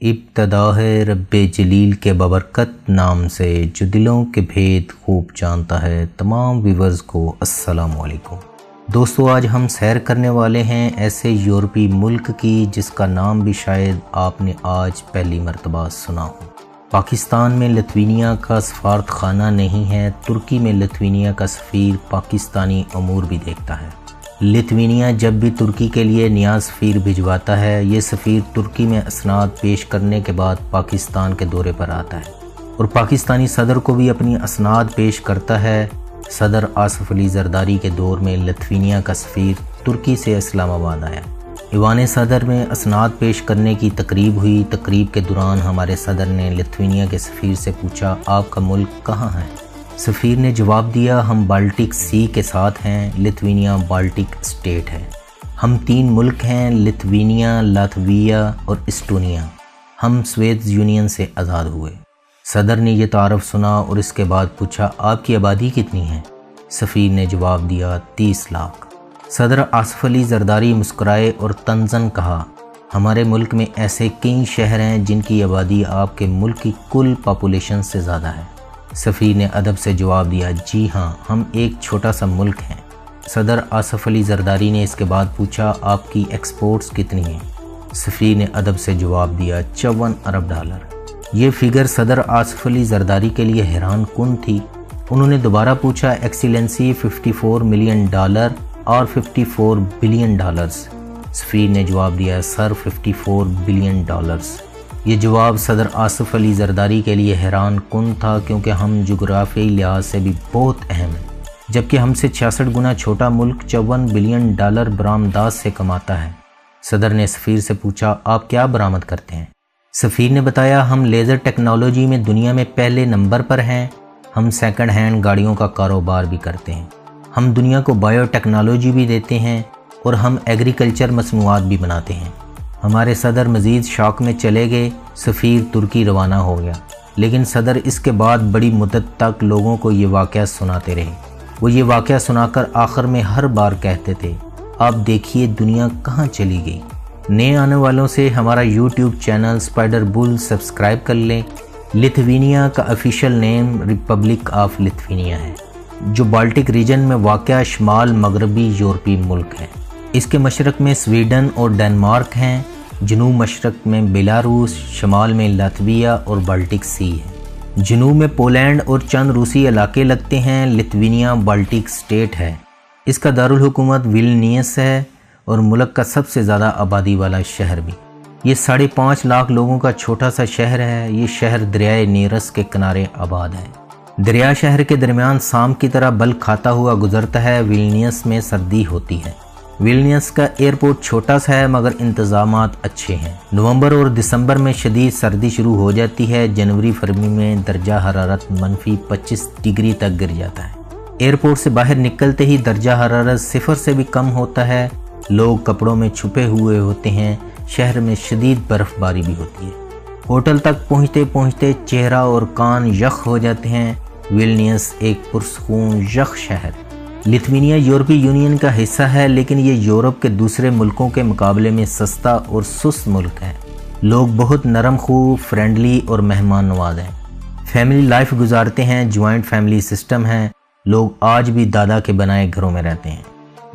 ابتدا ہے رب جلیل کے ببرکت نام سے جو دلوں کے بھید خوب جانتا ہے۔ تمام ویورز کو السلام علیکم۔ دوستو، آج ہم سیر کرنے والے ہیں ایسے یورپی ملک کی جس کا نام بھی شاید آپ نے آج پہلی مرتبہ سنا ہو۔ پاکستان میں لتھوینیا کا سفارت خانہ نہیں ہے۔ ترکی میں لتھوینیا کا سفیر پاکستانی امور بھی دیکھتا ہے۔ لتھوینیا جب بھی ترکی کے لیے نیا سفیر بھجواتا ہے، یہ سفیر ترکی میں اسناد پیش کرنے کے بعد پاکستان کے دورے پر آتا ہے اور پاکستانی صدر کو بھی اپنی اسناد پیش کرتا ہے۔ صدر آصف علی زرداری کے دور میں لتھوینیا کا سفیر ترکی سے اسلام آباد آیا۔ ایوان صدر میں اسناد پیش کرنے کی تقریب ہوئی۔ تقریب کے دوران ہمارے صدر نے لتھوینیا کے سفیر سے پوچھا، آپ کا ملک کہاں ہے؟ سفیر نے جواب دیا، ہم بالٹک سی کے ساتھ ہیں۔ لتھوینیا بالٹک اسٹیٹ ہے۔ ہم 3 ملک ہیں، لتھوینیا، لاتویا اور اسٹونیا۔ ہم سوویت یونین سے آزاد ہوئے۔ صدر نے یہ تعارف سنا اور اس کے بعد پوچھا، آپ کی آبادی کتنی ہے؟ سفیر نے جواب دیا، 30 لاکھ۔ صدر آصف علی زرداری مسکرائے اور طنزاً کہا، ہمارے ملک میں ایسے کئی شہر ہیں جن کی آبادی آپ کے ملک کی کل پاپولیشن سے زیادہ ہے۔ سفیر نے ادب سے جواب دیا، جی ہاں، ہم ایک چھوٹا سا ملک ہیں۔ صدر آصف علی زرداری نے اس کے بعد پوچھا، آپ کی ایکسپورٹس کتنی ہیں؟ سفیر نے ادب سے جواب دیا، 54 ارب ڈالر۔ یہ فگر صدر آصف علی زرداری کے لیے حیران کن تھی۔ انہوں نے دوبارہ پوچھا، ایکسیلنسی 54 ملین ڈالر اور 54 بلین ڈالرز؟ سفیر نے جواب دیا، سر 54 بلین ڈالرز۔ یہ جواب صدر آصف علی زرداری کے لیے حیران کن تھا، کیونکہ ہم جغرافیائی لحاظ سے بھی بہت اہم ہیں، جبکہ ہم سے 66 گنا چھوٹا ملک 54 بلین ڈالر برآمدات سے کماتا ہے۔ صدر نے سفیر سے پوچھا، آپ کیا برآمد کرتے ہیں؟ سفیر نے بتایا، ہم لیزر ٹیکنالوجی میں دنیا میں پہلے نمبر پر ہیں۔ ہم سیکنڈ ہینڈ گاڑیوں کا کاروبار بھی کرتے ہیں۔ ہم دنیا کو بایو ٹیکنالوجی بھی دیتے ہیں اور ہم ایگریکلچر مصنوعات بھی بناتے ہیں۔ ہمارے صدر مزید شوق میں چلے گئے۔ سفیر ترکی روانہ ہو گیا، لیکن صدر اس کے بعد بڑی مدت تک لوگوں کو یہ واقعہ سناتے رہے۔ وہ یہ واقعہ سنا کر آخر میں ہر بار کہتے تھے، آپ دیکھیے دنیا کہاں چلی گئی۔ نئے آنے والوں سے ہمارا یوٹیوب چینل اسپائڈر بل سبسکرائب کر لیں۔ لتھوینیا کا آفیشیل نیم ریپبلک آف لتھوینیا ہے، جو بالٹک ریجن میں واقع شمال مغربی یورپی ملک ہے۔ اس کے مشرق میں سویڈن اور ڈنمارک ہیں، جنوب مشرق میں بیلاروس، شمال میں لاتویا اور بالٹک سی ہے۔ جنوب میں پولینڈ اور چند روسی علاقے لگتے ہیں۔ لتھوینیا بالٹک اسٹیٹ ہے۔ اس کا دارالحکومت ویلنیس ہے اور ملک کا سب سے زیادہ آبادی والا شہر بھی۔ یہ 5.5 لاکھ لوگوں کا چھوٹا سا شہر ہے۔ یہ شہر دریائے نیرس کے کنارے آباد ہے۔ دریا شہر کے درمیان سام کی طرح بل کھاتا ہوا گزرتا ہے۔ ویلنیس میں سردی ہوتی ہے۔ ویلنیس کا ایئرپورٹ چھوٹا سا ہے مگر انتظامات اچھے ہیں۔ نومبر اور دسمبر میں شدید سردی شروع ہو جاتی ہے۔ جنوری فروری میں درجہ حرارت -25 ڈگری تک گر جاتا ہے۔ ایئرپورٹ سے باہر نکلتے ہی درجہ حرارت 0 سے بھی کم ہوتا ہے۔ لوگ کپڑوں میں چھپے ہوئے ہوتے ہیں۔ شہر میں شدید برف باری بھی ہوتی ہے۔ ہوٹل تک پہنچتے پہنچتے چہرہ اور کان یخ ہو جاتے ہیں۔ ویلنیس ایک پرسکون یخ شہر۔ لتھوینیا یورپی یونین کا حصہ ہے، لیکن یہ یورپ کے دوسرے ملکوں کے مقابلے میں سستا اور سست ملک ہے۔ لوگ بہت نرم خو، فرینڈلی اور مہمان نواز ہیں۔ فیملی لائف گزارتے ہیں۔ جوائنٹ فیملی سسٹم ہے۔ لوگ آج بھی دادا کے بنائے گھروں میں رہتے ہیں۔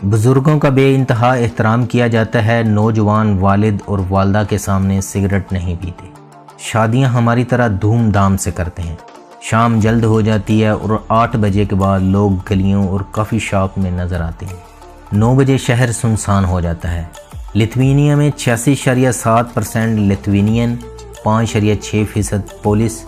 بزرگوں کا بے انتہا احترام کیا جاتا ہے۔ نوجوان والد اور والدہ کے سامنے سگریٹ نہیں پیتے۔ شادیاں ہماری طرح دھوم دھام سے کرتے ہیں۔ شام جلد ہو جاتی ہے اور 8 بجے کے بعد لوگ گلیوں اور کافی شاپ میں نظر آتے ہیں۔ 9 بجے شہر سنسان ہو جاتا ہے۔ لتھوینیا میں 86.7% لتھوینین، 5.6% پولش،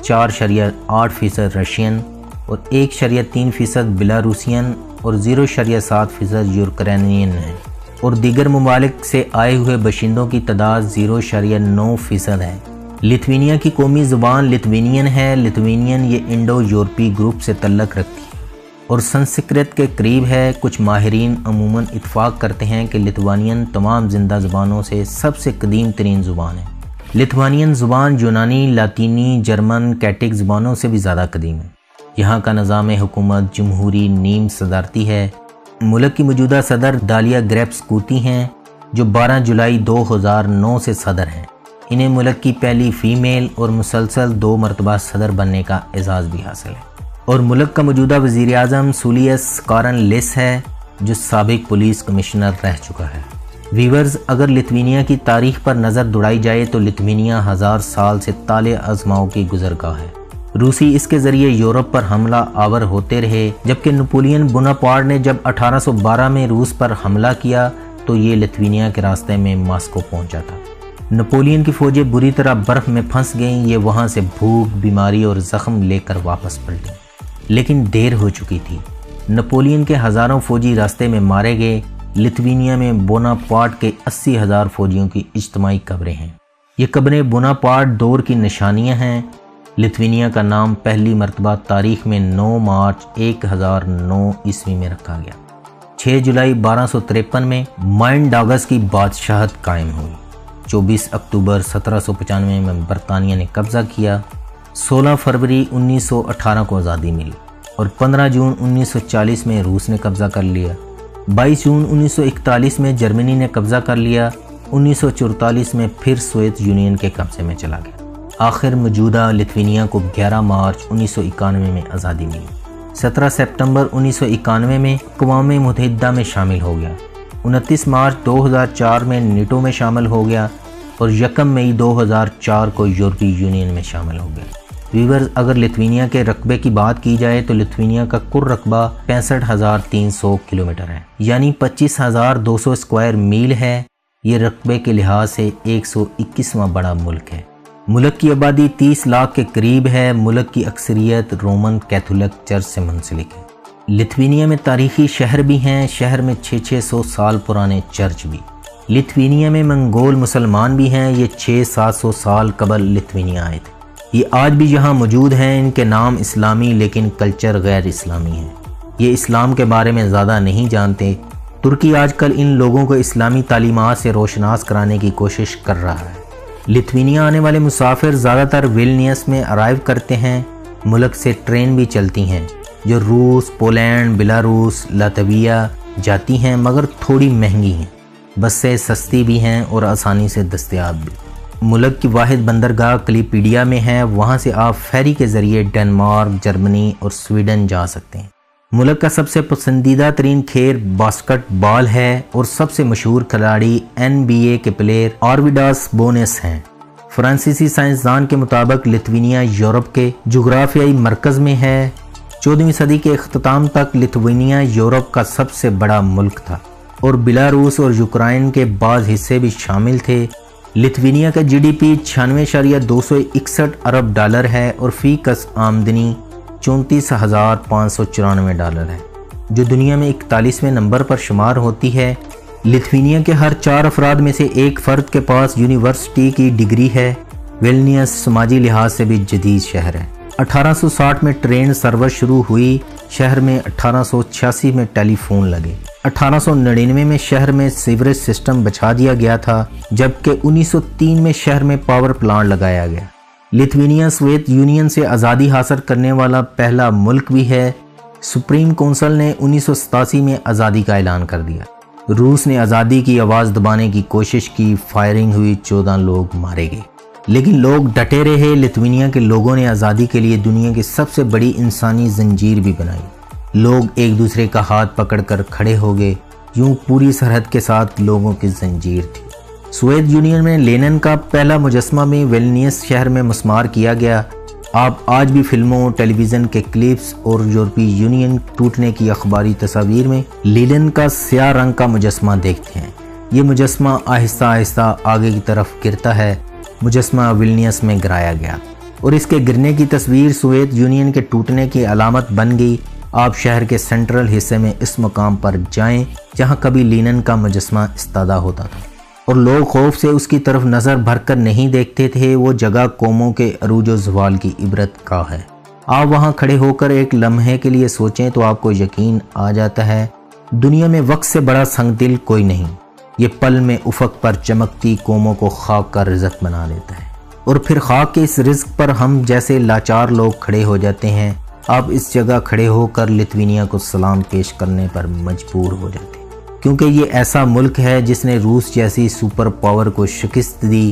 4.8% رشین اور 1.3% بیلاروسین اور 0.7% یوکرینین ہیں، اور دیگر ممالک سے آئے ہوئے باشندوں کی تعداد 0.9% ہے۔ لتھوینیا کی قومی زبان لتھوینین ہے۔ لتھوینین یہ انڈو یورپی گروپ سے تعلق رکھتی ہے اور سنسکرت کے قریب ہے۔ کچھ ماہرین عموماً اتفاق کرتے ہیں کہ لتھوینین تمام زندہ زبانوں سے سب سے قدیم ترین زبان ہے۔ لتھوینین زبان یونانی، لاطینی، جرمن، کیلٹک زبانوں سے بھی زیادہ قدیم ہے۔ یہاں کا نظام حکومت جمہوری نیم صدارتی ہے۔ ملک کی موجودہ صدر دالیا گریپسکوتی ہیں، جو 12 جولائی 2009 سے صدر ہیں۔ انہیں ملک کی پہلی فیمیل اور مسلسل 2 مرتبہ صدر بننے کا اعزاز بھی حاصل ہے، اور ملک کا موجودہ وزیر اعظم سولیس کارن لیس ہے جو سابق پولیس کمشنر رہ چکا ہے۔ ویورز، اگر لتھوینیا کی تاریخ پر نظر دوڑائی جائے تو لتھوینیا 1000 سال سے طالع ازماؤں کی گزرگاہ ہے۔ روسی اس کے ذریعے یورپ پر حملہ آور ہوتے رہے، جبکہ نپولین بوناپارٹ نے جب 1812 میں روس پر حملہ کیا تو یہ لتھوینیا کے راستے میں ماسکو پہنچا تھا۔ نپولین کی فوجیں بری طرح برف میں پھنس گئیں، یہ وہاں سے بھوک، بیماری اور زخم لے کر واپس پلٹیں، لیکن دیر ہو چکی تھی۔ نپولین کے ہزاروں فوجی راستے میں مارے گئے۔ لتھوینیا میں بوناپارٹ کے 80,000 فوجیوں کی اجتماعی قبریں ہیں۔ یہ قبریں بوناپارٹ دور کی نشانیاں ہیں۔ لتھوینیا کا نام پہلی مرتبہ تاریخ میں 9 مارچ 1009 عیسوی میں رکھا گیا۔ 6 جولائی 1253 میں مائنڈاگس کی بادشاہت قائم ہوئی۔ 24 اکتوبر 1795 میں برطانیہ نے قبضہ کیا۔ 16 فروری 1918 کو آزادی ملی اور 15 جون 1940 میں روس نے قبضہ کر لیا۔ 22 جون 1941 میں جرمنی نے قبضہ کر لیا۔ 1944 میں پھر سوویت یونین کے قبضے میں چلا گیا۔ آخر موجودہ لتھوینیا کو 11 مارچ 1991 میں آزادی ملی۔ 17 سپتمبر 1991 میں اقوام متحدہ میں شامل ہو گیا۔ 29 مارچ 2004 میں نیٹو میں شامل ہو گیا اور 1 مئی 2004 کو یورپی یونین میں شامل ہو گیا۔ ویورز، اگر لتھوینیا کے رقبے کی بات کی جائے تو لتھوینیا کا کل رقبہ 65,300 کلومیٹر ہے، یعنی 25,200 اسکوائر میل ہے۔ یہ رقبے کے لحاظ سے 121واں بڑا ملک ہے۔ ملک کی آبادی 30 لاکھ کے قریب ہے۔ ملک کی اکثریت رومن کیتھولک چرچ سے منسلک ہے۔ لتھوینیا میں تاریخی شہر بھی ہیں، شہر میں 600 سال پرانے چرچ بھی۔ لتھوینیا میں منگول مسلمان بھی ہیں، یہ 600-700 سال قبل لتھوینیا آئے تھے۔ یہ آج بھی یہاں موجود ہیں، ان کے نام اسلامی لیکن کلچر غیر اسلامی ہے۔ یہ اسلام کے بارے میں زیادہ نہیں جانتے۔ ترکی آج کل ان لوگوں کو اسلامی تعلیمات سے روشناس کرانے کی کوشش کر رہا ہے۔ لتھوینیا آنے والے مسافر زیادہ تر ویلنیس میں ارائیو کرتے ہیں۔ ملک سے ٹرین بھی چلتی ہیں جو روس، پولینڈ، بیلاروس، لاتویا جاتی ہیں، مگر تھوڑی مہنگی ہیں۔ بسیں سستی بھی ہیں اور آسانی سے دستیاب بھی۔ ملک کی واحد بندرگاہ کلیپیڈیا میں ہے، وہاں سے آپ فیری کے ذریعے ڈنمارک، جرمنی اور سویڈن جا سکتے ہیں۔ ملک کا سب سے پسندیدہ ترین کھیل باسکٹ بال ہے اور سب سے مشہور کھلاڑی NBA کے پلیئر آرویڈاس بونس ہیں۔ فرانسیسی سائنسدان کے مطابق لتھوینیا یورپ کے جغرافیائی مرکز میں ہے۔ 14ویں صدی کے اختتام تک لتھوینیا یورپ کا سب سے بڑا ملک تھا اور بیلاروس اور یوکرائن کے بعض حصے بھی شامل تھے۔ لتھوینیا کا GDP 96.261 ارب ڈالر ہے اور فی کس آمدنی 34,594 ڈالر ہے، جو دنیا میں 41ویں نمبر پر شمار ہوتی ہے۔ لتھوینیا کے ہر 4 افراد میں سے ایک فرد کے پاس یونیورسٹی کی ڈگری ہے۔ ویلنیس سماجی لحاظ سے بھی جدید شہر ہے۔ 1860 میں ٹرین سروس شروع ہوئی، شہر میں 1886 میں ٹیلی فون لگے۔ 1899 میں شہر میں سیوریج سسٹم بچھا دیا گیا تھا، جبکہ 1903 میں شہر میں پاور پلانٹ لگایا گیا۔ لتھوینیا سوویت یونین سے آزادی حاصل کرنے والا پہلا ملک بھی ہے۔ سپریم کونسل نے 1987 میں آزادی کا اعلان کر دیا۔ روس نے آزادی کی آواز دبانے کی کوشش کی، فائرنگ ہوئی، 14 لوگ مارے گئے، لیکن لوگ ڈٹے رہے۔ لتھوینیا کے لوگوں نے آزادی کے لیے دنیا کی سب سے بڑی انسانی زنجیر بھی بنائی۔ لوگ ایک دوسرے کا ہاتھ پکڑ کر کھڑے ہو گئے، یوں پوری سرحد کے ساتھ لوگوں کی زنجیر تھی۔ سوویت یونین میں لینن کا پہلا مجسمہ بھی ویلنیس شہر میں مسمار کیا گیا۔ آپ آج بھی فلموں، ٹیلی ویژن کے کلپس اور یورپی یونین ٹوٹنے کی اخباری تصاویر میں لینن کا سیاہ رنگ کا مجسمہ دیکھتے ہیں۔ یہ مجسمہ آہستہ آہستہ آگے کی طرف گرتا ہے۔ مجسمہ ویلنیس میں گرایا گیا اور اس کے گرنے کی تصویر سوویت یونین کے ٹوٹنے کی علامت بن گئی۔ آپ شہر کے سینٹرل حصے میں اس مقام پر جائیں جہاں کبھی لینن کا مجسمہ استادہ ہوتا تھا، اور لوگ خوف سے اس کی طرف نظر بھر کر نہیں دیکھتے تھے۔ وہ جگہ قوموں کے عروج و زوال کی عبرت گاہ ہے۔ آپ وہاں کھڑے ہو کر ایک لمحے کے لیے سوچیں تو آپ کو یقین آ جاتا ہے دنیا میں وقت سے بڑا سنگ دل کوئی نہیں۔ یہ پل میں افق پر چمکتی قوموں کو خاک کا رزق بنا دیتا ہے، اور پھر خاک کے اس رزق پر ہم جیسے لاچار لوگ کھڑے ہو جاتے ہیں۔ آپ اس جگہ کھڑے ہو کر لتھوینیا کو سلام پیش کرنے پر مجبور ہو جاتے ہیں، کیونکہ یہ ایسا ملک ہے جس نے روس جیسی سپر پاور کو شکست دی۔